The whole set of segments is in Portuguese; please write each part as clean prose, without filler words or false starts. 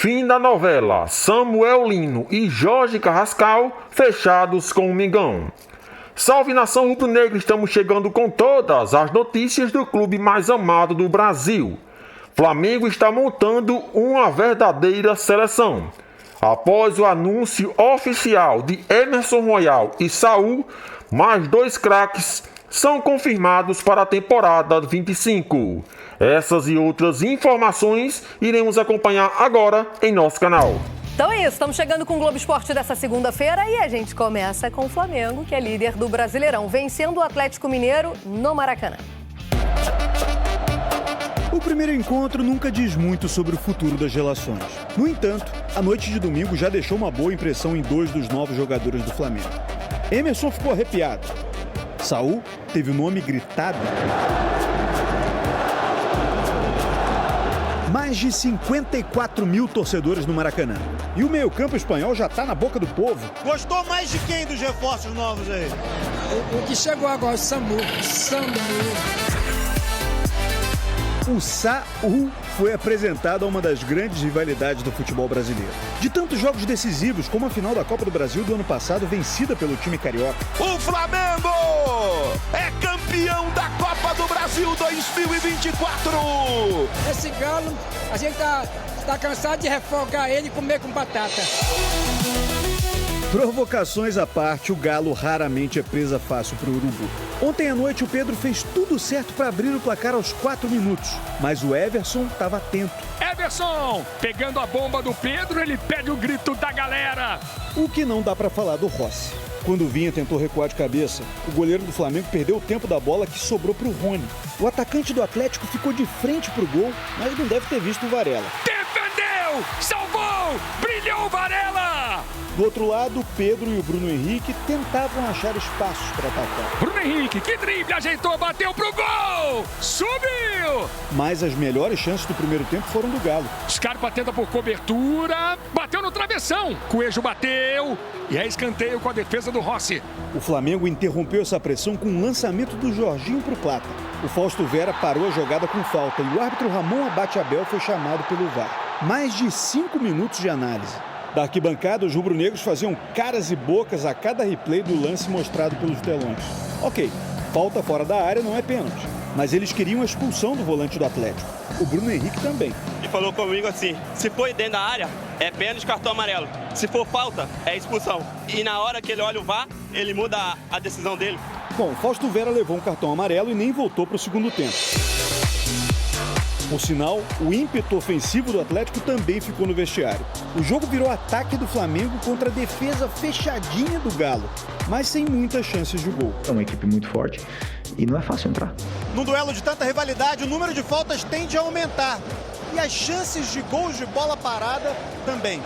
Fim da novela, Samuel Lino e Jorge Carrascal fechados com o Mengão. Salve nação rubro-negra, estamos chegando com todas as notícias do clube mais amado do Brasil. Flamengo está montando uma verdadeira seleção. Após o anúncio oficial de Emerson Royal e Saul, mais 2 craques são confirmados para a temporada 25. Essas e outras informações iremos acompanhar agora em nosso canal. Então é isso, estamos chegando com o Globo Esporte dessa segunda-feira e a gente começa com o Flamengo, que é líder do Brasileirão, vencendo o Atlético Mineiro no Maracanã. O primeiro encontro nunca diz muito sobre o futuro das relações. No entanto, a noite de domingo já deixou uma boa impressão em 2 dos novos jogadores do Flamengo. Emerson ficou arrepiado. Saul teve o nome gritado. Mais de 54 mil torcedores no Maracanã. E o meio-campo espanhol já tá na boca do povo. Gostou mais de quem dos reforços novos aí? O que chegou agora, o Samu. O Saul foi apresentado a uma das grandes rivalidades do futebol brasileiro. De tantos jogos decisivos, como a final da Copa do Brasil do ano passado, vencida pelo time carioca. O Flamengo é campeão da Copa do Brasil 2024! Esse galo, a gente tá cansado de refogar ele e comer com batata. Provocações à parte, o Galo raramente é presa fácil para o Urubu. Ontem à noite o Pedro fez tudo certo para abrir o placar aos 4 minutos, mas o Everson estava atento. Everson, pegando a bomba do Pedro, ele pede o grito da galera. O que não dá para falar do Rossi. Quando o Vinha tentou recuar de cabeça, o goleiro do Flamengo perdeu o tempo da bola que sobrou para o Rony. O atacante do Atlético ficou de frente para o gol, mas não deve ter visto o Varela. Defendeu, salvou, brilhou o Varela. Do outro lado, o Pedro e o Bruno Henrique tentavam achar espaços para atacar. Bruno Henrique, que drible, ajeitou, bateu pro gol! Subiu! Mas as melhores chances do primeiro tempo foram do Galo. Scarpa tenta por cobertura, bateu no travessão. Coelho bateu e é escanteio com a defesa do Rossi. O Flamengo interrompeu essa pressão com um lançamento do Jorginho pro Plata. O Fausto Vera parou a jogada com falta e o árbitro Ramon Abate Abel foi chamado pelo VAR. Mais de 5 minutos de análise. Da arquibancada, os rubro-negros faziam caras e bocas a cada replay do lance mostrado pelos telões. Ok, falta fora da área não é pênalti, mas eles queriam a expulsão do volante do Atlético. O Bruno Henrique também. E falou comigo assim, se for dentro da área, é pênalti, cartão amarelo. Se for falta, é expulsão. E na hora que ele olha o VAR, ele muda a decisão dele. Bom, Fausto Vera levou um cartão amarelo e nem voltou para o segundo tempo. Por sinal, o ímpeto ofensivo do Atlético também ficou no vestiário. O jogo virou ataque do Flamengo contra a defesa fechadinha do Galo, mas sem muitas chances de gol. É uma equipe muito forte e não é fácil entrar. No duelo de tanta rivalidade, o número de faltas tende a aumentar. E as chances de gols de bola parada também.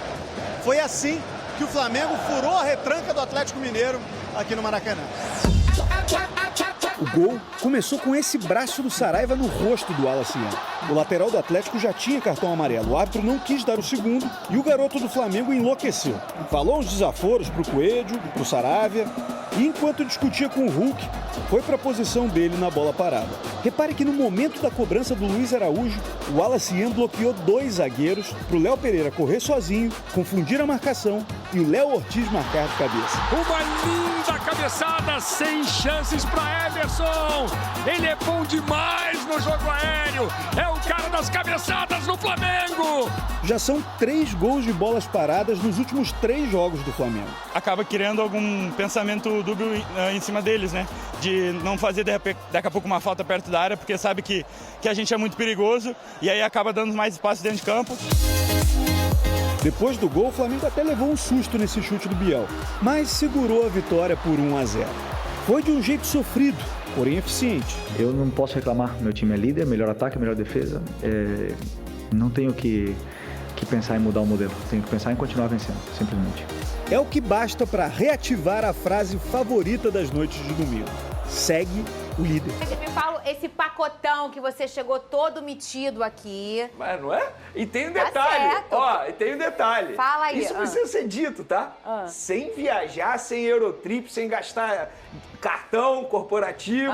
Foi assim que o Flamengo furou a retranca do Atlético Mineiro aqui no Maracanã. O gol começou com esse braço do Saraiva no rosto do Wallace Ian. O lateral do Atlético já tinha cartão amarelo. O árbitro não quis dar o segundo e o garoto do Flamengo enlouqueceu. Falou uns desaforos pro Coelho, pro Saravia e enquanto discutia com o Hulk, foi para a posição dele na bola parada. Repare que no momento da cobrança do Luiz Araújo, o Wallace Ian bloqueou 2 zagueiros pro Léo Pereira correr sozinho, confundir a marcação e o Léo Ortiz marcar de cabeça. Uma linda cabeçada, sem chances para Everson. Ele é bom demais no jogo aéreo. É o cara das cabeçadas no Flamengo. Já são 3 gols de bolas paradas nos últimos 3 jogos do Flamengo. Acaba criando algum pensamento dúbio em cima deles, né? De não fazer daqui a pouco uma falta perto da área, porque sabe que a gente é muito perigoso e aí acaba dando mais espaço dentro de campo. Depois do gol, o Flamengo até levou um susto nesse chute do Biel, mas segurou a vitória por 1-0. Foi de um jeito sofrido, porém eficiente. Eu não posso reclamar, meu time é líder, melhor ataque, melhor defesa. Não tenho que pensar em mudar o modelo, tenho que pensar em continuar vencendo, simplesmente. É o que basta para reativar a frase favorita das noites de domingo. Segue o líder. Me fala esse pacotão que você chegou todo metido aqui. Mas não é? E tem um Tá detalhe. certo. Ó, e tem um detalhe. Fala aí. Isso precisa ser dito, tá? Sem viajar, sem Eurotrip, sem gastar cartão corporativo,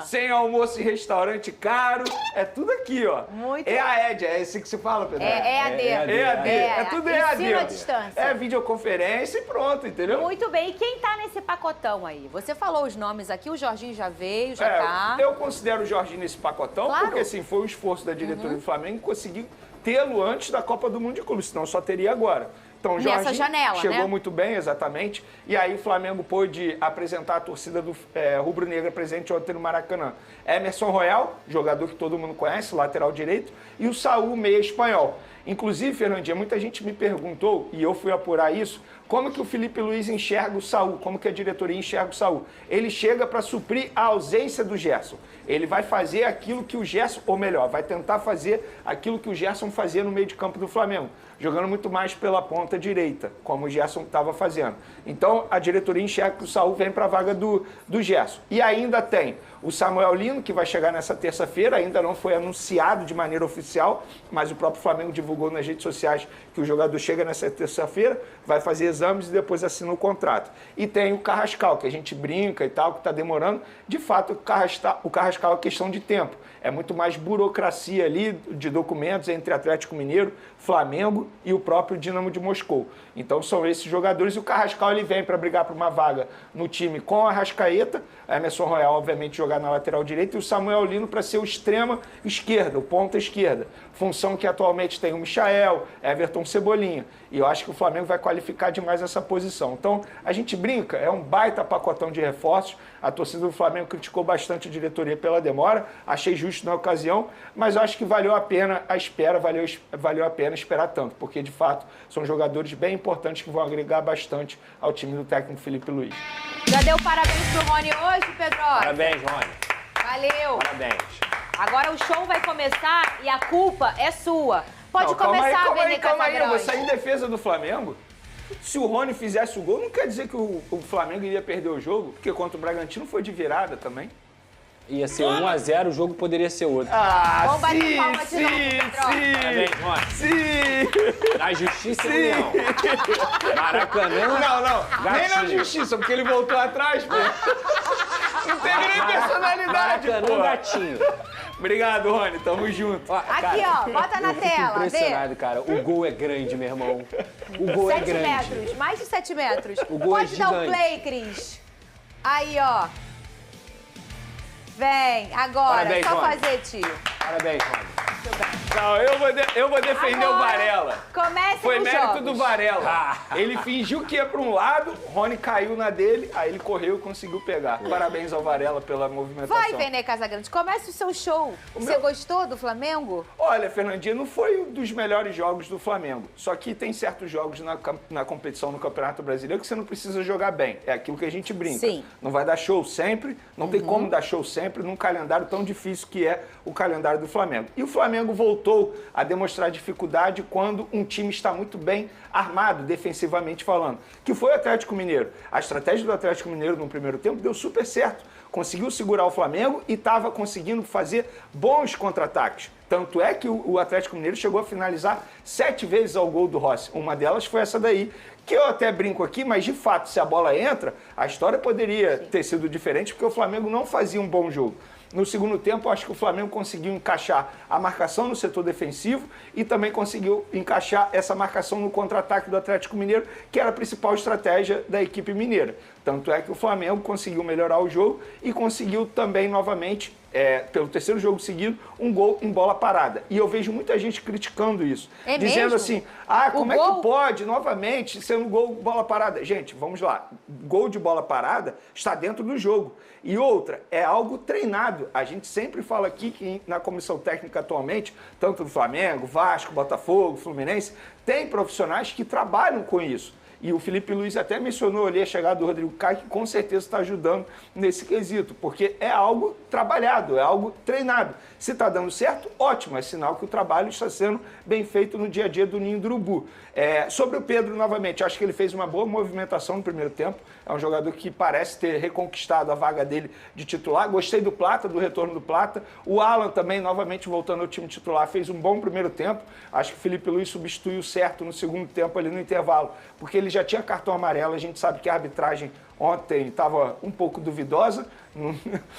sem almoço em restaurante caro. É tudo aqui, ó. Muito. EAD, é esse que se fala, Pedro? EAD. EAD. É tudo EAD. Ensino à distância. É videoconferência e pronto, entendeu? Muito bem. E quem tá nesse pacotão aí? Você falou os nomes aqui, o Jorginho já veio, já tá. Eu considero o Jorginho nesse pacotão, Claro. porque assim, foi o esforço da diretoria do Flamengo conseguir tê-lo antes da Copa do Mundo de Clubes, senão só teria agora. Então, o Nessa Jorginho janela, chegou né? muito bem, exatamente. E aí o Flamengo pôde apresentar a torcida do rubro-negra presente ontem no Maracanã. Emerson Royal, jogador que todo mundo conhece, lateral direito, e o Saúl, meia espanhol. Inclusive, Fernandinha, muita gente me perguntou, e eu fui apurar isso, como que o Felipe Luiz enxerga o Saúl, como que a diretoria enxerga o Saúl. Ele chega para suprir a ausência do Gerson. Ele vai fazer aquilo que o Gerson, ou melhor, vai tentar fazer aquilo que o Gerson fazia no meio de campo do Flamengo, jogando muito mais pela ponta direita, como o Gerson estava fazendo. Então, a diretoria enxerga que o Saúl vem para a vaga do Gerson. E ainda tem o Samuel Lino, que vai chegar nessa terça-feira, ainda não foi anunciado de maneira oficial, mas o próprio Flamengo divulgou nas redes sociais que o jogador chega nessa terça-feira, vai fazer exames e depois assina o contrato. E tem o Carrascal, que a gente brinca e tal, que está demorando. De fato, o Carrascal é questão de tempo. É muito mais burocracia ali de documentos entre Atlético Mineiro, Flamengo e o próprio Dinamo de Moscou. Então são esses jogadores. E o Carrascal ele vem para brigar por uma vaga no time com a Arrascaeta, a Emerson Royal, obviamente, jogar na lateral direita, e o Samuel Lino para ser o extrema esquerda, o ponta esquerda. Função que atualmente tem o Michael, Everton Cebolinha. E eu acho que o Flamengo vai qualificar demais essa posição. Então, a gente brinca, é um baita pacotão de reforços. A torcida do Flamengo criticou bastante a diretoria pela demora, achei justo na ocasião, mas eu acho que valeu a pena a espera, valeu a pena esperar tanto, porque de fato são jogadores bem importantes que vão agregar bastante ao time do técnico Felipe Luiz. Já deu parabéns pro Rony hoje, Pedro? Parabéns, Rony. Valeu. Parabéns. Agora o show vai começar e a culpa é sua. Pode começar a vender calma aí, eu vou Casagrande. sair em defesa do Flamengo. Se o Rony fizesse o gol, não quer dizer que o Flamengo iria perder o jogo, porque contra o Bragantino foi de virada também. Ia ser 1-0, o jogo poderia ser outro. Vamos bater palma de novo, Pedro. Parabéns, Rony. Sim! Na justiça e união. Maracanã. Não. Nem na justiça, porque ele voltou atrás, pô. Não teve nem personalidade, Maracanã, pô. gatinho. Obrigado, Rony. Tamo junto. Aqui, ó. Bota na eu fico tela. impressionado, cara. O gol é grande, meu irmão. O gol 7 é grande. metros. Mais de 7 metros. O gol Pode é dar o gigante. play, Cris. Aí, ó. Vem, agora. Parabéns, Só Rony. fazer, tio. Parabéns, Rony. Não, eu vou defender o Varela. Comece Foi os mérito jogos. do Varela. Ele fingiu que ia para um lado, Rony caiu na dele, aí ele correu e conseguiu pegar. Parabéns ao Varela pela movimentação. Vai, Vene Casagrande. Comece o seu show. Você gostou do Flamengo? Olha, Fernandinha, não foi um dos melhores jogos do Flamengo. Só que tem certos jogos na competição no Campeonato Brasileiro que você não precisa jogar bem. É aquilo que a gente brinca. Sim. Não vai dar show sempre, não tem como dar show sempre num calendário tão difícil que é o calendário do Flamengo. E o Flamengo voltou a demonstrar dificuldade quando um time está muito bem armado, defensivamente falando, que foi o Atlético Mineiro. A estratégia do Atlético Mineiro no primeiro tempo deu super certo. Conseguiu segurar o Flamengo e estava conseguindo fazer bons contra-ataques. Tanto é que o Atlético Mineiro chegou a finalizar 7 vezes ao gol do Rossi. Uma delas foi essa daí, que eu até brinco aqui, mas de fato, se a bola entra, a história poderia ter sido diferente, porque o Flamengo não fazia um bom jogo. No segundo tempo, eu acho que o Flamengo conseguiu encaixar a marcação no setor defensivo e também conseguiu encaixar essa marcação no contra-ataque do Atlético Mineiro, que era a principal estratégia da equipe mineira. Tanto é que o Flamengo conseguiu melhorar o jogo e conseguiu também, novamente, pelo terceiro jogo seguido, um gol em bola parada. E eu vejo muita gente criticando isso. É dizendo mesmo? assim, como é que pode, novamente, ser um gol bola parada? Gente, vamos lá. Gol de bola parada está dentro do jogo. E outra, é algo treinado. A gente sempre fala aqui que na comissão técnica atualmente, tanto do Flamengo, Vasco, Botafogo, Fluminense, tem profissionais que trabalham com isso. E o Felipe Luiz até mencionou ali a chegada do Rodrigo Caio, que com certeza está ajudando nesse quesito, porque é algo trabalhado, é algo treinado. Se está dando certo, ótimo, é sinal que o trabalho está sendo bem feito no dia a dia do Ninho do Urubu. Sobre o Pedro, novamente, acho que ele fez uma boa movimentação no primeiro tempo, é um jogador que parece ter reconquistado a vaga dele de titular. Gostei do Plata, do retorno do Plata. O Alan também, novamente voltando ao time titular, fez um bom primeiro tempo. Acho que o Felipe Luiz substituiu certo no segundo tempo ali no intervalo, porque ele já tinha cartão amarelo, a gente sabe que a arbitragem ontem estava um pouco duvidosa,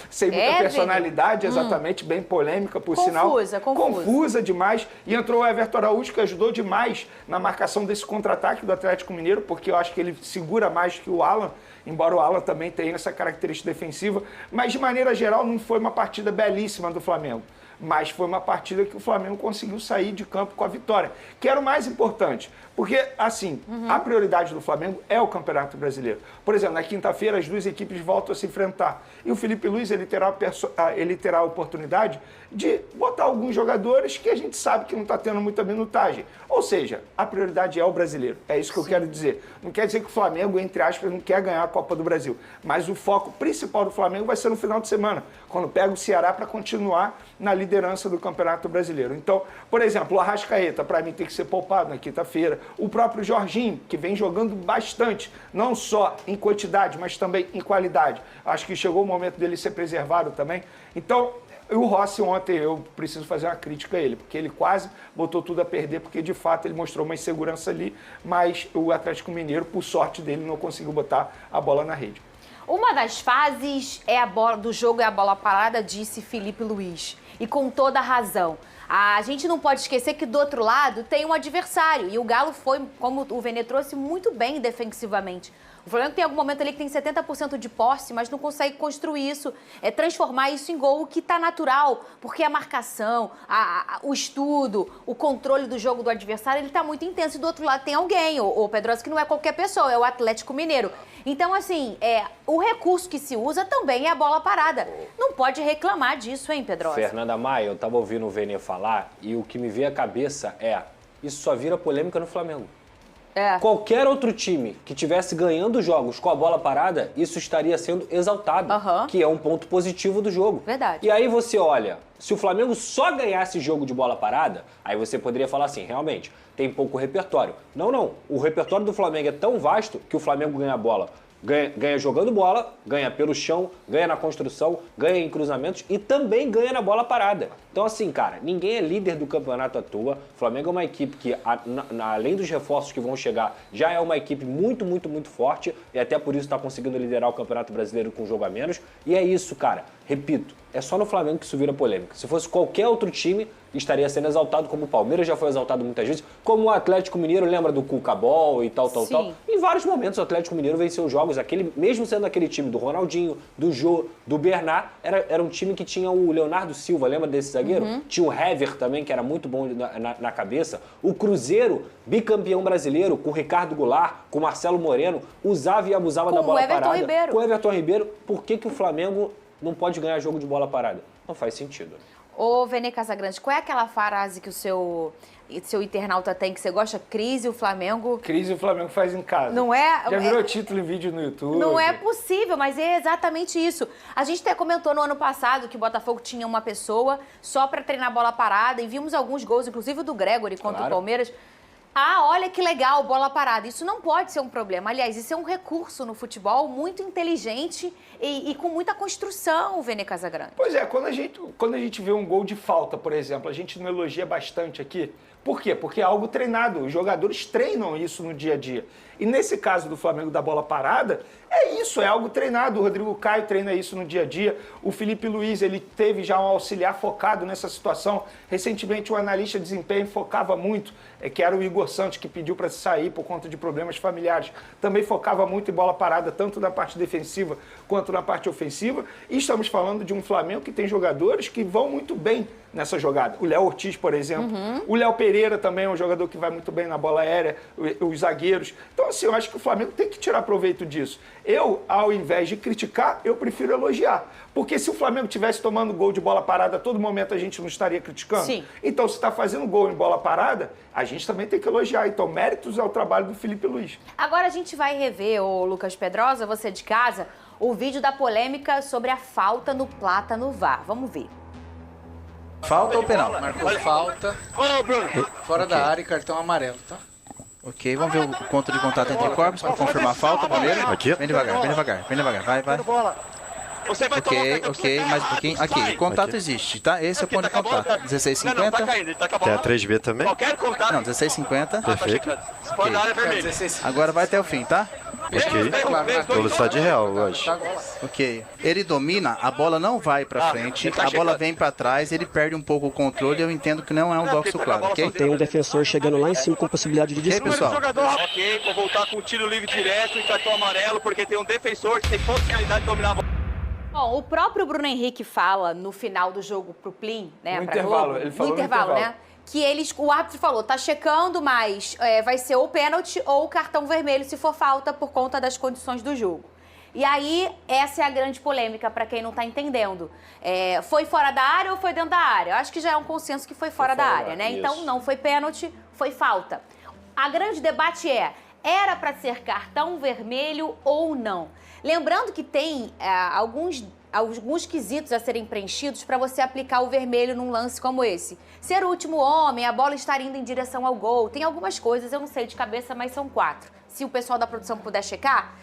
sem muita personalidade, exatamente, bem polêmica, por sinal. Confusa demais. E entrou o Everton Araújo, que ajudou demais na marcação desse contra-ataque do Atlético Mineiro, porque eu acho que ele segura mais que o Alan, embora o Alan também tenha essa característica defensiva. Mas, de maneira geral, não foi uma partida belíssima do Flamengo. Mas foi uma partida que o Flamengo conseguiu sair de campo com a vitória, que era o mais importante. Porque, assim, a prioridade do Flamengo é o Campeonato Brasileiro. Por exemplo, na quinta-feira, as duas equipes voltam a se enfrentar. E o Felipe Luiz, ele terá a oportunidade de botar alguns jogadores que a gente sabe que não está tendo muita minutagem. Ou seja, a prioridade é o brasileiro. É isso que eu quero dizer. Não quer dizer que o Flamengo, entre aspas, não quer ganhar a Copa do Brasil. Mas o foco principal do Flamengo vai ser no final de semana, quando pega o Ceará para continuar na liderança do Campeonato Brasileiro. Então, por exemplo, o Arrascaeta, para mim, tem que ser poupado na quinta-feira. O próprio Jorginho, que vem jogando bastante, não só em quantidade, mas também em qualidade. Acho que chegou o momento dele ser preservado também. Então, o Rossi ontem, eu preciso fazer uma crítica a ele, porque ele quase botou tudo a perder, porque de fato ele mostrou uma insegurança ali, mas o Atlético Mineiro, por sorte dele, não conseguiu botar a bola na rede. Uma das fases do jogo é a bola parada, disse Felipe Luiz. E com toda razão. A gente não pode esquecer que do outro lado tem um adversário. E o Galo foi, como o Vene trouxe, muito bem defensivamente. O Flamengo tem algum momento ali que tem 70% de posse, mas não consegue construir isso, transformar isso em gol, o que está natural, porque a marcação, o estudo, o controle do jogo do adversário, ele está muito intenso. E do outro lado tem alguém, o Pedrosa, que não é qualquer pessoa, é o Atlético Mineiro. Então, assim, o recurso que se usa também é a bola parada. Não pode reclamar disso, hein, Pedrosa? Fernanda Maia, eu estava ouvindo o Vene falar e o que me veio à cabeça isso só vira polêmica no Flamengo. Qualquer outro time que tivesse ganhando jogos com a bola parada, isso estaria sendo exaltado, que é um ponto positivo do jogo. Verdade. E aí você olha, se o Flamengo só ganhasse jogo de bola parada, aí você poderia falar assim, realmente, tem pouco repertório. Não. O repertório do Flamengo é tão vasto que o Flamengo ganha a bola. Ganha jogando bola, ganha pelo chão, ganha na construção, ganha em cruzamentos e também ganha na bola parada. Então, assim, cara, ninguém é líder do campeonato à toa. O Flamengo é uma equipe que, além dos reforços que vão chegar, já é uma equipe muito, muito, muito forte e até por isso está conseguindo liderar o Campeonato Brasileiro com um jogo a menos. E é isso, cara. Repito, é só no Flamengo que isso vira polêmica. Se fosse qualquer outro time, estaria sendo exaltado, como o Palmeiras já foi exaltado muitas vezes, como o Atlético Mineiro, lembra do Cuca-Bol e tal. Em vários momentos o Atlético Mineiro venceu jogos, mesmo sendo aquele time do Ronaldinho, do Jô, do Bernat, era um time que tinha o Leonardo Silva, lembra desse zagueiro? Tinha o Hever também, que era muito bom na cabeça. O Cruzeiro, bicampeão brasileiro, com o Ricardo Goulart, com o Marcelo Moreno, usava e abusava da bola parada. Com o Everton Ribeiro. Por que o Flamengo não pode ganhar jogo de bola parada? Não faz sentido. Ô, Vene Casagrande, qual é aquela frase que o seu internauta tem que você gosta? Crise o Flamengo... Crise o Flamengo faz em casa. Não é? Já virou título em vídeo no YouTube. Não é possível, mas é exatamente isso. A gente até comentou no ano passado que o Botafogo tinha uma pessoa só para treinar bola parada e vimos alguns gols, inclusive do Gregory contra o Palmeiras. Olha que legal, bola parada. Isso não pode ser um problema. Aliás, isso é um recurso no futebol muito inteligente e com muita construção, Vene Casagrande. Pois é, quando a gente vê um gol de falta, por exemplo, a gente não elogia bastante aqui. Por quê? Porque é algo treinado. Os jogadores treinam isso no dia a dia. E nesse caso do Flamengo da bola parada, é isso, é algo treinado. O Rodrigo Caio treina isso no dia a dia. O Felipe Luiz, ele teve já um auxiliar focado nessa situação. Recentemente, o analista de desempenho focava muito, que era o Igor Santos, que pediu para sair por conta de problemas familiares. Também focava muito em bola parada, tanto na parte defensiva quanto na parte ofensiva. E estamos falando de um Flamengo que tem jogadores que vão muito bem nessa jogada. O Léo Ortiz, por exemplo. O Léo Pereira também é um jogador que vai muito bem na bola aérea, os zagueiros. Então, assim, eu acho que o Flamengo tem que tirar proveito disso. Eu, ao invés de criticar, eu prefiro elogiar. Porque se o Flamengo estivesse tomando gol de bola parada a todo momento, a gente não estaria criticando? Sim. Então, se está fazendo gol em bola parada, a gente também tem que elogiar. Então, méritos ao trabalho do Felipe Luiz. Agora a gente vai rever, ô Lucas Pedrosa, você de casa, o vídeo da polêmica sobre a falta no Plata no VAR. Vamos ver. Falta ou penal? Marcou falta. Fora da área e cartão amarelo, tá? Ok, vamos ver o ponto de contato entre corpos para confirmar a falta. Primeiro. Vem devagar. Vai. Você vai Ok, mais um pouquinho. Aqui, o contato existe, tá? Esse é o ponto de contato. 16,50. Não, tá caindo, ele tá com a bola. Tem a 3B também? Qualquer contato. Não, 16,50. Perfeito. Fora da área vermelha. Agora vai até o fim, tá? Ok. Velocidade real, eu acho. Ok. Ele domina, a bola não vai pra frente, a bola vem pra trás, ele perde um pouco o controle, eu entendo que não é um boxe claro, ok? Tem um defensor chegando lá em cima com possibilidade de disputa. disputa. Ok, vou voltar com tiro livre direto e cartão amarelo, porque tem um defensor que tem possibilidade de dominar a bola. Bom, o próprio Bruno Henrique fala no final do jogo pro Plim, né? No pra intervalo, Globo, ele falou no intervalo, né? Que o árbitro falou, tá checando, mas vai ser ou pênalti ou cartão vermelho se for falta por conta das condições do jogo. E aí, essa é a grande polêmica para quem não tá entendendo. Foi fora da área ou foi dentro da área? Eu acho que já é um consenso que foi fora da área, né? Isso. Então, não foi pênalti, foi falta. A grande debate era para ser cartão vermelho ou não? Lembrando que tem alguns quesitos a serem preenchidos para você aplicar o vermelho num lance como esse. Ser o último homem, a bola estar indo em direção ao gol. Tem algumas coisas, eu não sei de cabeça, mas são 4. Se o pessoal da produção puder checar.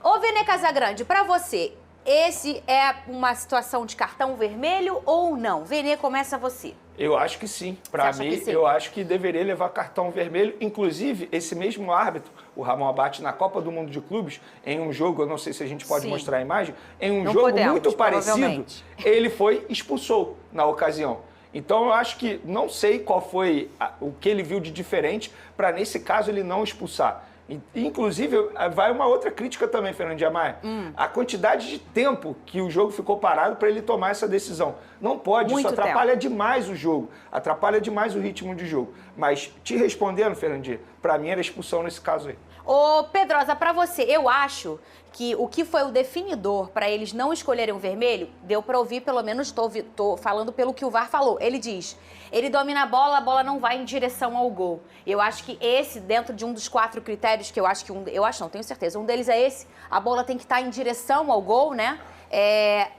Ô, Vene Casagrande, para você, esse é uma situação de cartão vermelho ou não? Vene, começa você. Eu acho que sim. Para mim, eu acho que deveria levar cartão vermelho. Inclusive, esse mesmo árbitro, o Ramon Abate, na Copa do Mundo de Clubes, em um jogo, eu não sei se a gente pode mostrar a imagem, em um jogo muito parecido, ele expulsou na ocasião. Então, eu acho que não sei qual foi o que ele viu de diferente para, nesse caso, ele não expulsar. Inclusive, vai uma outra crítica também, Fernando Diamar. A quantidade de tempo que o jogo ficou parado para ele tomar essa decisão. Não pode, isso atrapalha demais o jogo, atrapalha demais o ritmo de jogo. Mas, te respondendo, Fernandinho, para mim era expulsão nesse caso aí. Ô, Pedrosa, para você, eu acho que o que foi o definidor para eles não escolherem o vermelho, deu para ouvir, pelo menos tô falando pelo que o VAR falou. Ele diz, ele domina a bola não vai em direção ao gol. Eu acho que esse, dentro de um dos 4 critérios, que não, tenho certeza, um deles é esse, a bola tem que estar em direção ao gol, né?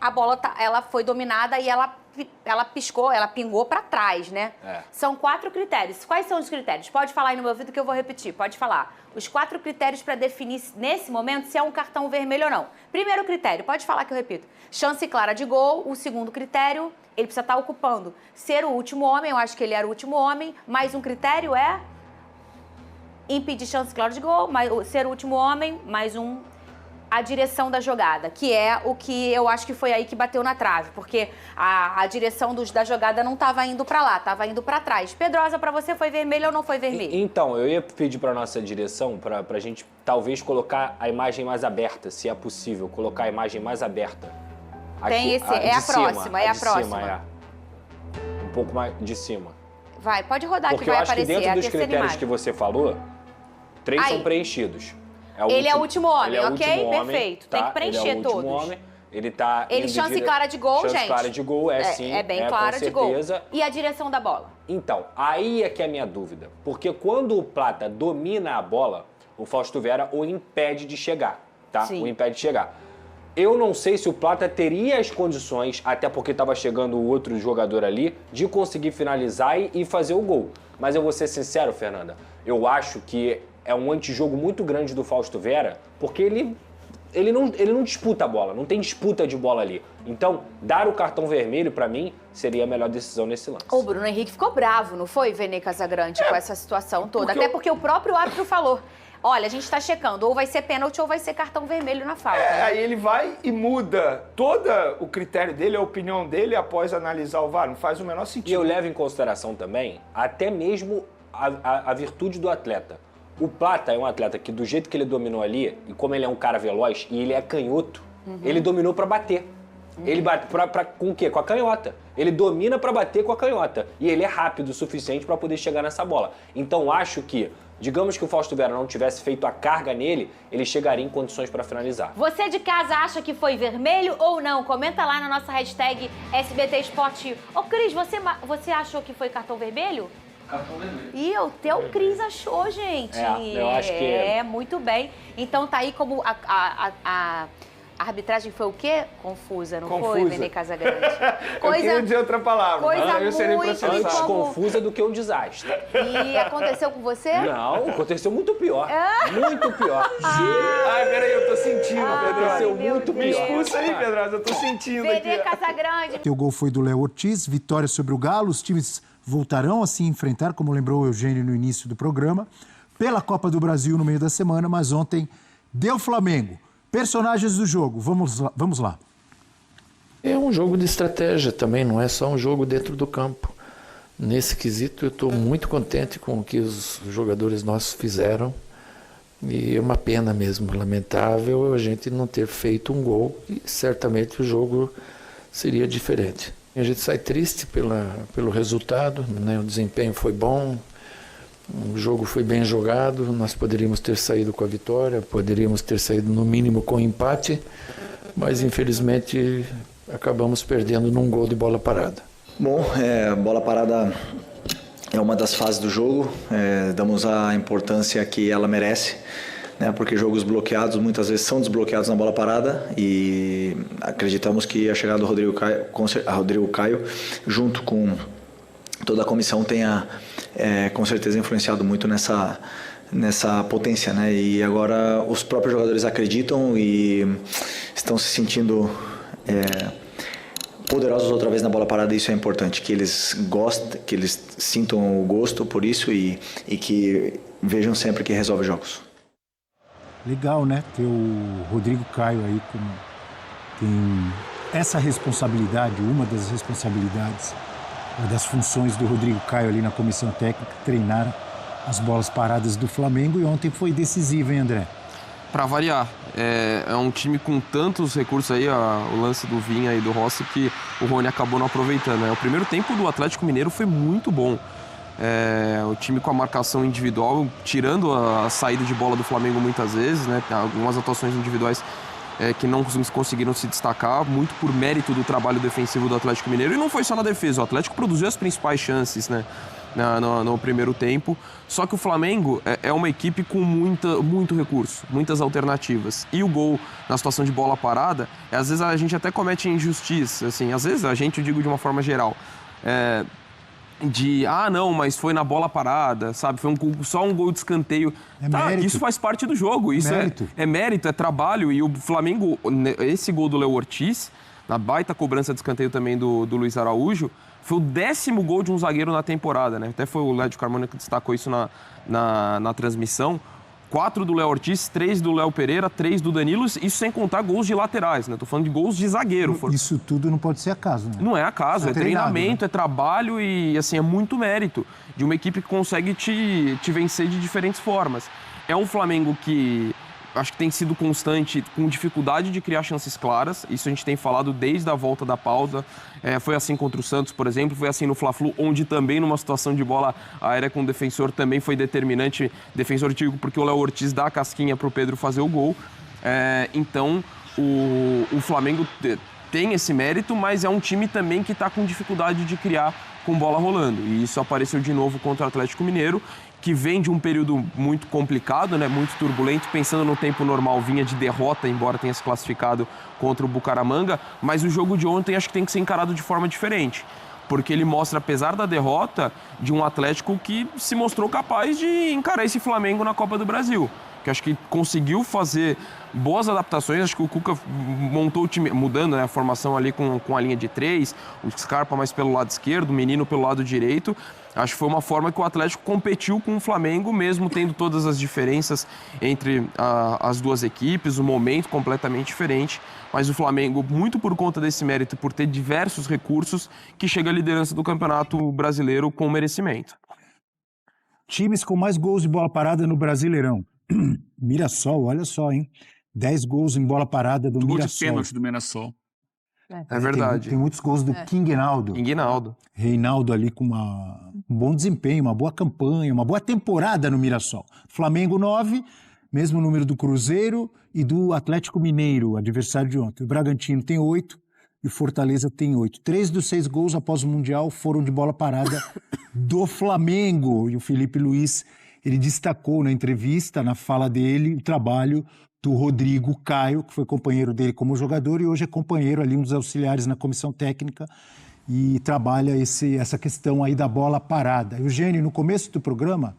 A bola ela foi dominada e ela piscou, ela pingou para trás, né? São 4 critérios. Quais são os critérios? Pode falar aí no meu ouvido que eu vou repetir, pode falar. Os 4 critérios para definir, nesse momento, se é um cartão vermelho ou não. Primeiro critério, pode falar que eu repito. Chance clara de gol. O segundo critério, ele precisa estar ocupando. Ser o último homem, eu acho que ele era o último homem. Mais um critério é impedir chance clara de gol, ser o último homem, mais um, a direção da jogada, que é o que eu acho que foi aí que bateu na trave, porque a direção da jogada não estava indo para lá, estava indo para trás. Pedrosa, para você foi vermelho ou não foi vermelho? Então, eu ia pedir para nossa direção, para a gente talvez colocar a imagem mais aberta, se é possível, colocar a imagem mais aberta. Aqui, tem esse, é a próxima, é a próxima. Um pouco mais de cima. Vai, pode rodar porque que vai aparecer. Porque eu acho que dentro dos critérios que você falou, 3 são preenchidos. Ele é o último homem, ok? Perfeito. Tá? Tem que preencher todos. Ele é o último homem. Ele chance clara de gol, gente. Chance clara de gol, sim. É bem clara de gol. E a direção da bola? Então, aí é que é a minha dúvida. Porque quando o Plata domina a bola, o Fausto Vera o impede de chegar, tá? Sim. O impede de chegar. Eu não sei se o Plata teria as condições, até porque estava chegando o outro jogador ali, de conseguir finalizar e fazer o gol. Mas eu vou ser sincero, Fernanda, eu acho que é um antijogo muito grande do Fausto Vera, porque ele não disputa a bola, não tem disputa de bola ali. Então, dar o cartão vermelho, pra mim, seria a melhor decisão nesse lance. O Bruno Henrique ficou bravo, não foi, Vene Casagrande, com essa situação toda? Até porque o próprio árbitro falou, olha, a gente tá checando, ou vai ser pênalti ou vai ser cartão vermelho na falta. Aí ele vai e muda todo o critério dele, a opinião dele, após analisar o VAR. Não faz o menor sentido. E eu levo em consideração também, até mesmo a virtude do atleta. O Plata é um atleta que, do jeito que ele dominou ali, e como ele é um cara veloz e ele é canhoto, ele dominou pra bater. Ele bate com o quê? Com a canhota. Ele domina pra bater com a canhota. E ele é rápido o suficiente pra poder chegar nessa bola. Então, acho que, digamos que o Fausto Vera não tivesse feito a carga nele, ele chegaria em condições pra finalizar. Você de casa acha que foi vermelho ou não? Comenta lá na nossa hashtag SBT Esporte. Ô, Cris, você achou que foi cartão vermelho? E até o Cris achou, gente. Eu acho que muito bem. Então tá aí como A arbitragem foi o quê? Confusa, não Confusa. foi, Vene Casagrande? Eu queria dizer outra palavra. Coisa eu serei muito processado. Antes confusa do que um desastre. E aconteceu com você? Não, aconteceu muito pior. Muito pior. Ai, peraí, eu tô sentindo, Aconteceu Pedro. muito Me pior. expulsa aí, Pedro, eu tô sentindo Vene aqui. Casagrande. O gol foi do Léo Ortiz, vitória sobre o Galo. Os times voltarão a se enfrentar, como lembrou o Eugênio no início do programa, pela Copa do Brasil no meio da semana, mas ontem deu Flamengo. Personagens do jogo, vamos lá. É um jogo de estratégia também, não é só um jogo dentro do campo. Nesse quesito, eu estou muito contente com o que os jogadores nossos fizeram. E é uma pena mesmo, lamentável a gente não ter feito um gol. E certamente o jogo seria diferente. A gente sai triste pelo resultado, né? O desempenho foi bom, o jogo foi bem jogado, nós poderíamos ter saído com a vitória, poderíamos ter saído no mínimo com empate, mas infelizmente acabamos perdendo num gol de bola parada. Bom, bola parada é uma das fases do jogo, damos a importância que ela merece, né, porque jogos bloqueados muitas vezes são desbloqueados na bola parada e acreditamos que a chegada do Rodrigo Caio junto com toda a comissão tenha com certeza influenciado muito nessa potência, né? E agora os próprios jogadores acreditam e estão se sentindo poderosos outra vez na bola parada, e isso é importante, que eles gostem, que eles sintam o gosto por isso e que vejam sempre que resolve jogos. Legal, né? Ter o Rodrigo Caio aí como tem essa responsabilidade, uma das responsabilidades, uma das funções do Rodrigo Caio ali na comissão técnica, treinar as bolas paradas do Flamengo, e ontem foi decisivo, hein, André? Para variar, é um time com tantos recursos aí, o lance do Vinha e do Rossi, que o Rony acabou não aproveitando, né? O primeiro tempo do Atlético Mineiro foi muito bom. O time com a marcação individual, tirando a saída de bola do Flamengo muitas vezes, né? Algumas atuações individuais que não conseguiram se destacar, muito por mérito do trabalho defensivo do Atlético Mineiro. E não foi só na defesa, o Atlético produziu as principais chances, né? No primeiro tempo. Só que o Flamengo é uma equipe com muito recurso, muitas alternativas. E o gol na situação de bola parada, às vezes a gente até comete injustiça, assim, às vezes a gente, eu digo de uma forma geral, não, mas foi na bola parada, sabe? Foi só um gol de escanteio. Isso faz parte do jogo, isso é mérito, é trabalho. E o Flamengo, esse gol do Léo Ortiz, na baita cobrança de escanteio também do Luiz Araújo, foi o 10º gol de um zagueiro na temporada, né? Até foi o Lédio Carmona que destacou isso na transmissão. 4 do Léo Ortiz, 3 do Léo Pereira, 3 do Danilo, isso sem contar gols de laterais, né? Tô falando de gols de zagueiro. Isso tudo não pode ser acaso, né? Não é acaso, é treinamento, né? É trabalho e, assim, é muito mérito de uma equipe que consegue te vencer de diferentes formas. É um Flamengo que acho que tem sido constante, com dificuldade de criar chances claras. Isso a gente tem falado desde a volta da pausa. Foi assim contra o Santos, por exemplo. Foi assim no Fla-Flu, onde também numa situação de bola aérea com o defensor também foi determinante. Defensor, digo, porque o Léo Ortiz dá a casquinha para o Pedro fazer o gol. Então, o Flamengo tem esse mérito, mas é um time também que está com dificuldade de criar com bola rolando. E isso apareceu de novo contra o Atlético Mineiro, que vem de um período muito complicado, né, muito turbulento. Pensando no tempo normal, vinha de derrota, embora tenha se classificado contra o Bucaramanga, mas o jogo de ontem acho que tem que ser encarado de forma diferente, porque ele mostra, apesar da derrota, de um Atlético que se mostrou capaz de encarar esse Flamengo na Copa do Brasil, que acho que conseguiu fazer boas adaptações. Acho que o Cuca montou o time, mudando, né, a formação ali com a linha de 3, o Scarpa mais pelo lado esquerdo, o Menino pelo lado direito. Acho que foi uma forma que o Atlético competiu com o Flamengo, mesmo tendo todas as diferenças entre as duas equipes, o momento completamente diferente, mas o Flamengo, muito por conta desse mérito, por ter diversos recursos, que chega à liderança do Campeonato Brasileiro com merecimento. Times com mais gols de bola parada no Brasileirão. Mirassol, olha só, hein? 10 gols em bola parada do Mirassol. Gol de pênalti do Mirassol. É verdade. Tem muitos gols do Quinguinaldo. Reinaldo ali com um bom desempenho, uma boa campanha, uma boa temporada no Mirassol. Flamengo 9, mesmo número do Cruzeiro e do Atlético Mineiro, adversário de ontem. O Bragantino tem 8 e o Fortaleza tem 8. 3 dos 6 gols após o Mundial foram de bola parada do Flamengo. E o Felipe Luiz, ele destacou na entrevista, na fala dele, o trabalho do Rodrigo Caio, que foi companheiro dele como jogador e hoje é companheiro ali, um dos auxiliares na comissão técnica e trabalha essa questão aí da bola parada. Eugênio, no começo do programa,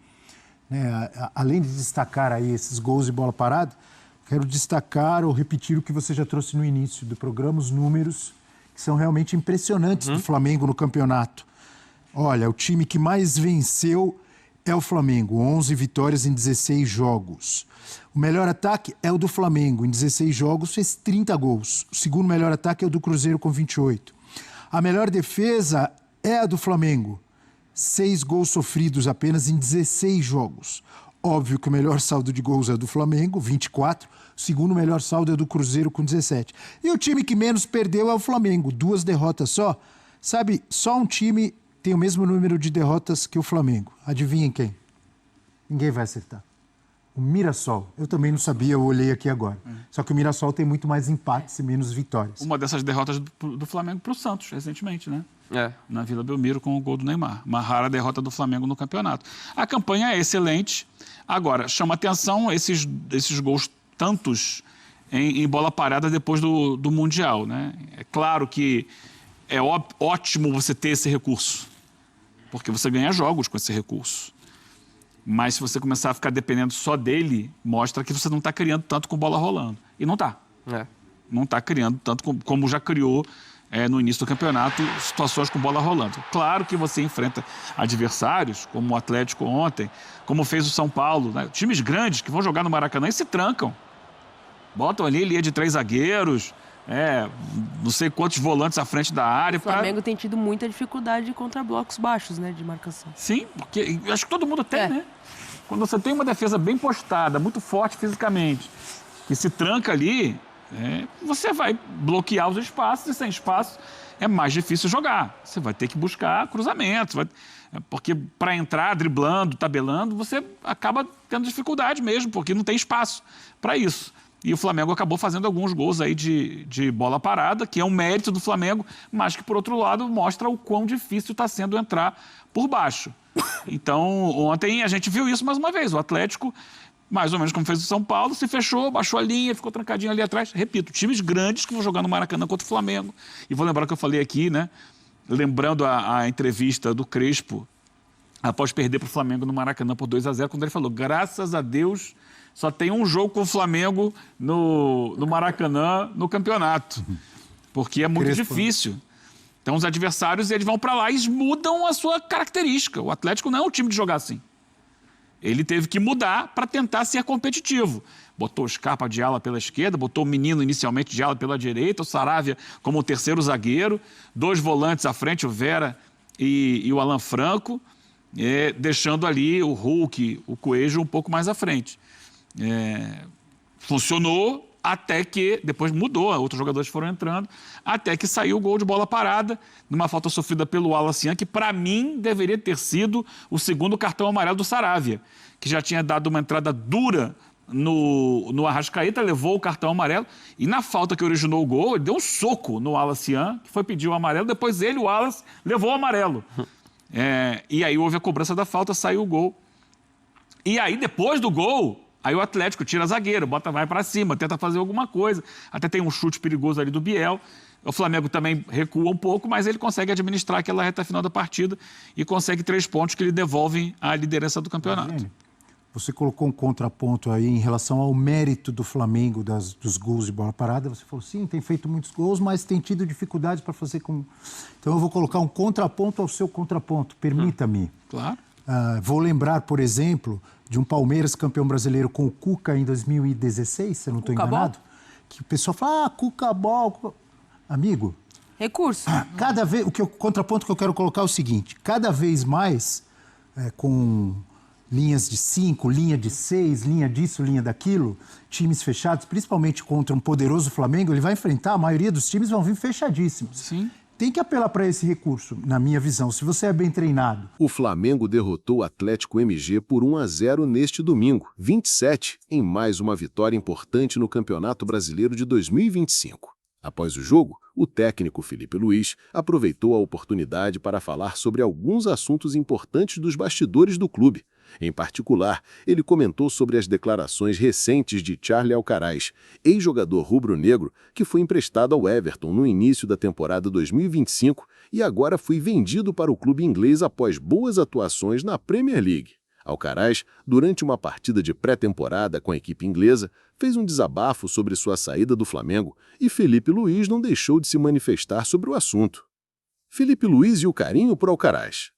né, além de destacar aí esses gols de bola parada, quero destacar ou repetir o que você já trouxe no início do programa, os números que são realmente impressionantes do Flamengo no campeonato. Olha, o time que mais venceu é o Flamengo, 11 vitórias em 16 jogos. O melhor ataque é o do Flamengo, em 16 jogos fez 30 gols. O segundo melhor ataque é o do Cruzeiro com 28. A melhor defesa é a do Flamengo, 6 gols sofridos apenas em 16 jogos. Óbvio que o melhor saldo de gols é do Flamengo, 24. O segundo melhor saldo é do Cruzeiro com 17. E o time que menos perdeu é o Flamengo, 2 derrotas só. Sabe, só um time tem o mesmo número de derrotas que o Flamengo. Adivinhem quem? Ninguém vai acertar. O Mirassol. Eu também não sabia, eu olhei aqui agora. Só que o Mirassol tem muito mais empates e menos vitórias. Uma dessas derrotas do Flamengo para o Santos, recentemente, né? Na Vila Belmiro com o gol do Neymar. Uma rara derrota do Flamengo no campeonato. A campanha é excelente. Agora, chama atenção esses gols tantos em bola parada depois do Mundial, né? É claro que é ótimo você ter esse recurso, porque você ganha jogos com esse recurso. Mas se você começar a ficar dependendo só dele, mostra que você não está criando tanto com bola rolando. E não está. Não está criando tanto como já criou no início do campeonato, situações com bola rolando. Claro que você enfrenta adversários, como o Atlético ontem, como fez o São Paulo, né? Times grandes que vão jogar no Maracanã e se trancam. Botam ali linha de 3 zagueiros, não sei quantos volantes à frente da área. O Flamengo tem tido muita dificuldade contra blocos baixos, né, de marcação. Sim, porque acho que todo mundo tem, né? Quando você tem uma defesa bem postada, muito forte fisicamente, que se tranca ali, você vai bloquear os espaços e sem espaço é mais difícil jogar. Você vai ter que buscar cruzamentos, porque para entrar driblando, tabelando, você acaba tendo dificuldade mesmo, porque não tem espaço para isso. E o Flamengo acabou fazendo alguns gols aí de bola parada, que é um mérito do Flamengo, mas que, por outro lado, mostra o quão difícil está sendo entrar por baixo. Então, ontem a gente viu isso mais uma vez. O Atlético, mais ou menos como fez o São Paulo, se fechou, baixou a linha, ficou trancadinho ali atrás. Repito, times grandes que vão jogar no Maracanã contra o Flamengo. E vou lembrar o que eu falei aqui, né? Lembrando a entrevista do Crespo, após perder para o Flamengo no Maracanã por 2-0, quando ele falou, graças a Deus, só tem um jogo com o Flamengo no Maracanã no campeonato, porque é muito difícil. Então os adversários eles vão para lá e mudam a sua característica. O Atlético não é um time de jogar assim. Ele teve que mudar para tentar ser competitivo. Botou o Scarpa de ala pela esquerda, botou o Menino inicialmente de ala pela direita, o Saravia como o terceiro zagueiro, 2 volantes à frente, o Vera e o Alan Franco, deixando ali o Hulk, o Coelho um pouco mais à frente. Funcionou até que, depois mudou, outros jogadores foram entrando, até que saiu o gol de bola parada, numa falta sofrida pelo Wallace, que para mim deveria ter sido o segundo cartão amarelo do Saravia, que já tinha dado uma entrada dura no Arrascaeta, levou o cartão amarelo, e na falta que originou o gol, ele deu um soco no Wallace, que foi pedir o amarelo, depois ele, o Wallace, levou o amarelo. E aí houve a cobrança da falta, saiu o gol. E aí, depois do gol, aí o Atlético tira zagueiro, vai para cima, tenta fazer alguma coisa. Até tem um chute perigoso ali do Biel. O Flamengo também recua um pouco, mas ele consegue administrar aquela reta final da partida e consegue 3 pontos que lhe devolvem a liderança do campeonato. Você colocou um contraponto aí em relação ao mérito do Flamengo dos gols de bola parada. Você falou, sim, tem feito muitos gols, mas tem tido dificuldades para fazer com... Então eu vou colocar um contraponto ao seu contraponto, permita-me. Claro. Vou lembrar, por exemplo, de um Palmeiras campeão brasileiro com o Cuca em 2016, se eu não estou enganado, que o pessoal fala, Cuca Ball. Amigo, recurso. Cada vez, o contraponto que eu quero colocar é o seguinte, cada vez mais, com linhas de 5, linha de 6, linha disso, linha daquilo, times fechados, principalmente contra um poderoso Flamengo, ele vai enfrentar, a maioria dos times vão vir fechadíssimos. Sim. Tem que apelar para esse recurso, na minha visão, se você é bem treinado. O Flamengo derrotou o Atlético MG por 1-0 neste domingo, 27, em mais uma vitória importante no Campeonato Brasileiro de 2025. Após o jogo, o técnico Felipe Luiz aproveitou a oportunidade para falar sobre alguns assuntos importantes dos bastidores do clube, Em particular, ele comentou sobre as declarações recentes de Charlie Alcaraz, ex-jogador rubro-negro que foi emprestado ao Everton no início da temporada 2025 e agora foi vendido para o clube inglês após boas atuações na Premier League. Alcaraz, durante uma partida de pré-temporada com a equipe inglesa, fez um desabafo sobre sua saída do Flamengo e Felipe Luiz não deixou de se manifestar sobre o assunto. Felipe Luiz e o carinho por Alcaraz.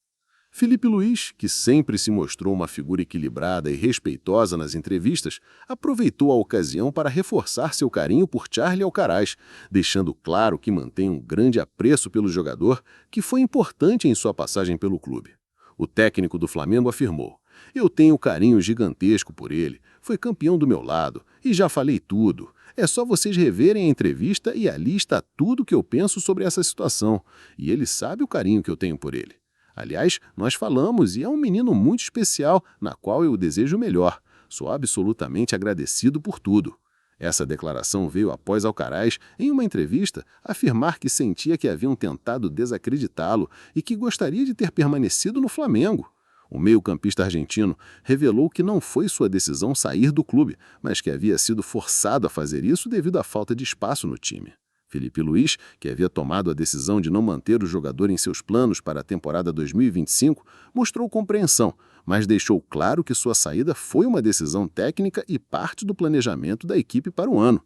Felipe Luiz, que sempre se mostrou uma figura equilibrada e respeitosa nas entrevistas, aproveitou a ocasião para reforçar seu carinho por Charlie Alcaraz, deixando claro que mantém um grande apreço pelo jogador, que foi importante em sua passagem pelo clube. O técnico do Flamengo afirmou: "Eu tenho carinho gigantesco por ele, foi campeão do meu lado e já falei tudo. É só vocês reverem a entrevista e ali está tudo que eu penso sobre essa situação, e ele sabe o carinho que eu tenho por ele. Aliás, nós falamos e é um menino muito especial, na qual eu desejo o melhor. Sou absolutamente agradecido por tudo." Essa declaração veio após Alcaraz, em uma entrevista, afirmar que sentia que haviam tentado desacreditá-lo e que gostaria de ter permanecido no Flamengo. O meio-campista argentino revelou que não foi sua decisão sair do clube, mas que havia sido forçado a fazer isso devido à falta de espaço no time. Felipe Luiz, que havia tomado a decisão de não manter o jogador em seus planos para a temporada 2025, mostrou compreensão, mas deixou claro que sua saída foi uma decisão técnica e parte do planejamento da equipe para o ano.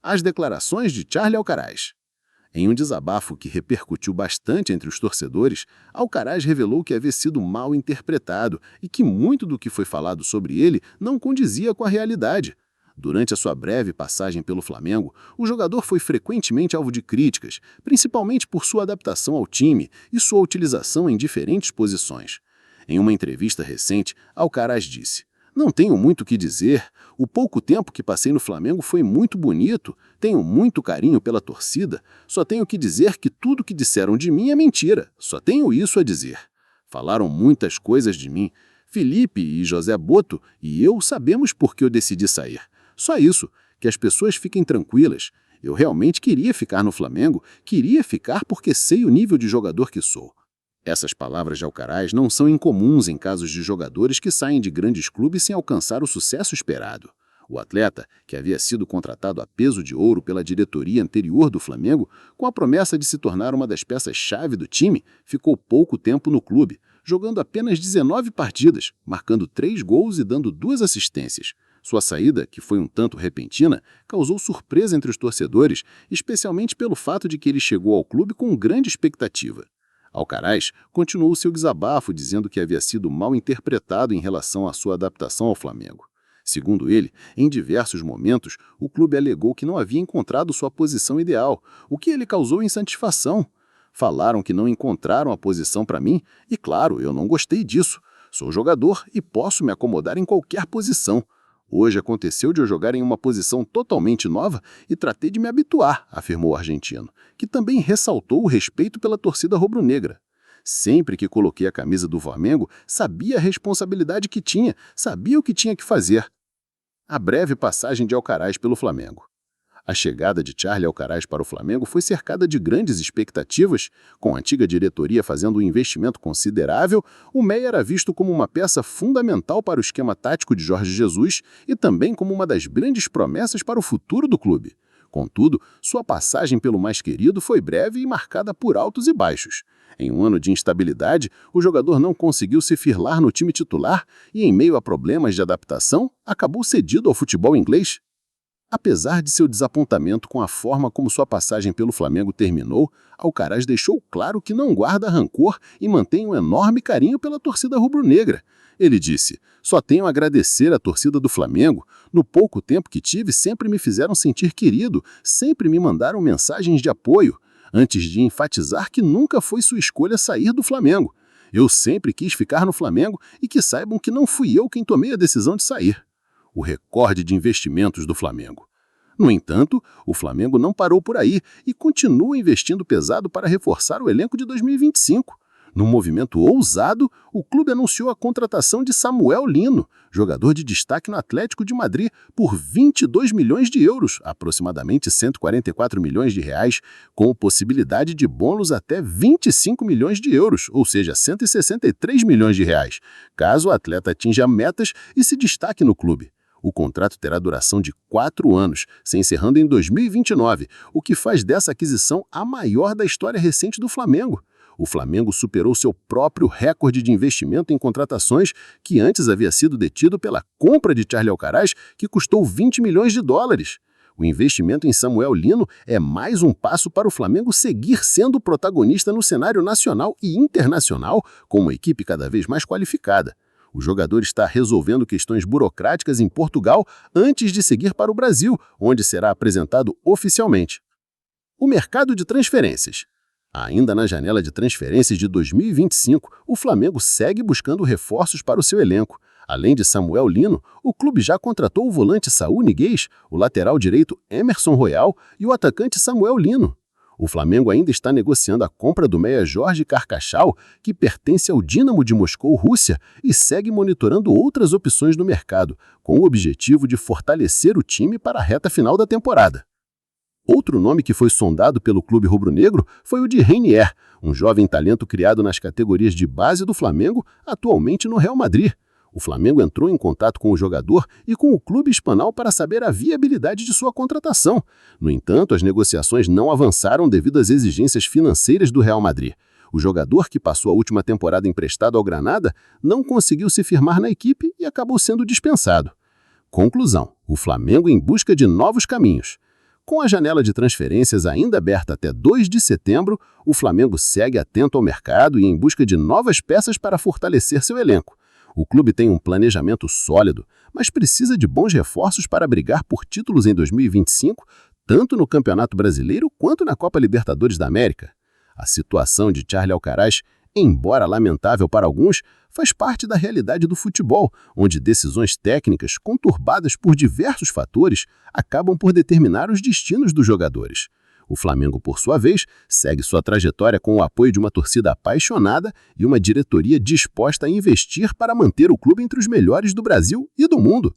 As declarações de Charlie Alcaraz. Em um desabafo que repercutiu bastante entre os torcedores, Alcaraz revelou que havia sido mal interpretado e que muito do que foi falado sobre ele não condizia com a realidade. Durante a sua breve passagem pelo Flamengo, o jogador foi frequentemente alvo de críticas, principalmente por sua adaptação ao time e sua utilização em diferentes posições. Em uma entrevista recente, Alcaraz disse: "Não tenho muito o que dizer. O pouco tempo que passei no Flamengo foi muito bonito. Tenho muito carinho pela torcida. Só tenho que dizer que tudo que disseram de mim é mentira. Só tenho isso a dizer. Falaram muitas coisas de mim. Felipe e José Boto e eu sabemos por que eu decidi sair. Só isso, que as pessoas fiquem tranquilas. Eu realmente queria ficar no Flamengo, queria ficar porque sei o nível de jogador que sou." Essas palavras de Alcaraz não são incomuns em casos de jogadores que saem de grandes clubes sem alcançar o sucesso esperado. O atleta, que havia sido contratado a peso de ouro pela diretoria anterior do Flamengo, com a promessa de se tornar uma das peças-chave do time, ficou pouco tempo no clube, jogando apenas 19 partidas, marcando 3 gols e dando 2 assistências. Sua saída, que foi um tanto repentina, causou surpresa entre os torcedores, especialmente pelo fato de que ele chegou ao clube com grande expectativa. Alcaraz continuou seu desabafo dizendo que havia sido mal interpretado em relação à sua adaptação ao Flamengo. Segundo ele, em diversos momentos, o clube alegou que não havia encontrado sua posição ideal, o que ele causou insatisfação. Falaram que não encontraram a posição para mim e, claro, eu não gostei disso. Sou jogador e posso me acomodar em qualquer posição. Hoje aconteceu de eu jogar em uma posição totalmente nova e tratei de me habituar, afirmou o argentino, que também ressaltou o respeito pela torcida rubro-negra. Sempre que coloquei a camisa do Flamengo, sabia a responsabilidade que tinha, sabia o que tinha que fazer. A breve passagem de Alcaraz pelo Flamengo. A chegada de Charlie Alcaraz para o Flamengo foi cercada de grandes expectativas. Com a antiga diretoria fazendo um investimento considerável, o Meia era visto como uma peça fundamental para o esquema tático de Jorge Jesus e também como uma das grandes promessas para o futuro do clube. Contudo, sua passagem pelo mais querido foi breve e marcada por altos e baixos. Em um ano de instabilidade, o jogador não conseguiu se firmar no time titular e, em meio a problemas de adaptação, acabou cedido ao futebol inglês. Apesar de seu desapontamento com a forma como sua passagem pelo Flamengo terminou, Alcaraz deixou claro que não guarda rancor e mantém um enorme carinho pela torcida rubro-negra. Ele disse: "Só tenho a agradecer à torcida do Flamengo. No pouco tempo que tive, sempre me fizeram sentir querido, sempre me mandaram mensagens de apoio, antes de enfatizar que nunca foi sua escolha sair do Flamengo. Eu sempre quis ficar no Flamengo e que saibam que não fui eu quem tomei a decisão de sair." O recorde de investimentos do Flamengo. No entanto, o Flamengo não parou por aí e continua investindo pesado para reforçar o elenco de 2025. Num movimento ousado, o clube anunciou a contratação de Samuel Lino, jogador de destaque no Atlético de Madrid, por 22 milhões de euros, aproximadamente 144 milhões de reais, com possibilidade de bônus até 25 milhões de euros, ou seja, 163 milhões de reais, caso o atleta atinja metas e se destaque no clube. O contrato terá duração de 4 anos, se encerrando em 2029, o que faz dessa aquisição a maior da história recente do Flamengo. O Flamengo superou seu próprio recorde de investimento em contratações, que antes havia sido detido pela compra de Charly Alcaraz, que custou 20 milhões de dólares. O investimento em Samuel Lino é mais um passo para o Flamengo seguir sendo protagonista no cenário nacional e internacional, com uma equipe cada vez mais qualificada. O jogador está resolvendo questões burocráticas em Portugal antes de seguir para o Brasil, onde será apresentado oficialmente. O mercado de transferências. Ainda na janela de transferências de 2025, o Flamengo segue buscando reforços para o seu elenco. Além de Samuel Lino, o clube já contratou o volante Saúl Ñíguez, o lateral direito Emerson Royal e o atacante Samuel Lino. O Flamengo ainda está negociando a compra do meia Jorge Carcaxal, que pertence ao Dínamo de Moscou, Rússia, e segue monitorando outras opções no mercado, com o objetivo de fortalecer o time para a reta final da temporada. Outro nome que foi sondado pelo clube rubro-negro foi o de Reinier, um jovem talento criado nas categorias de base do Flamengo, atualmente no Real Madrid. O Flamengo entrou em contato com o jogador e com o clube espanhol para saber a viabilidade de sua contratação. No entanto, as negociações não avançaram devido às exigências financeiras do Real Madrid. O jogador, que passou a última temporada emprestado ao Granada, não conseguiu se firmar na equipe e acabou sendo dispensado. Conclusão: o Flamengo em busca de novos caminhos. Com a janela de transferências ainda aberta até 2 de setembro, o Flamengo segue atento ao mercado e em busca de novas peças para fortalecer seu elenco. O clube tem um planejamento sólido, mas precisa de bons reforços para brigar por títulos em 2025, tanto no Campeonato Brasileiro quanto na Copa Libertadores da América. A situação de Charly Alcaraz, embora lamentável para alguns, faz parte da realidade do futebol, onde decisões técnicas, conturbadas por diversos fatores, acabam por determinar os destinos dos jogadores. O Flamengo, por sua vez, segue sua trajetória com o apoio de uma torcida apaixonada e uma diretoria disposta a investir para manter o clube entre os melhores do Brasil e do mundo.